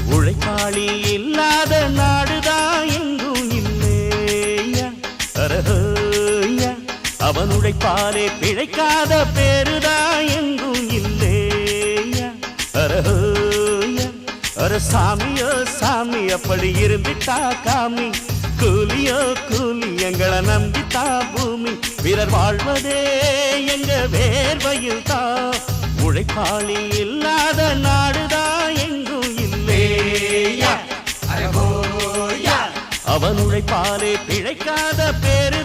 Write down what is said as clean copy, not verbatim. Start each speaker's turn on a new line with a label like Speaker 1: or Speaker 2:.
Speaker 1: உழைப்பாளி இல்லாத நாடுதான் எங்கும் இல்லையா அரஹோயா அவன் உழைப்பாலே பிழைக்காத பேருதான் எங்கும் இல்லையா அரஹோயா அர சாமியோ சாமி அப்படி இருந்துட்டா காமி கூலியோ கூலி எங்களை நம்பித்தா பூமி வீரர் வாழ்வதே எங்க வேர்வையில் தான் உழைப்பாளி இல்லாத நாடுதான் எங்கும் இல்லையா அவன் உழைப்பாலே பிழைக்காத பேரு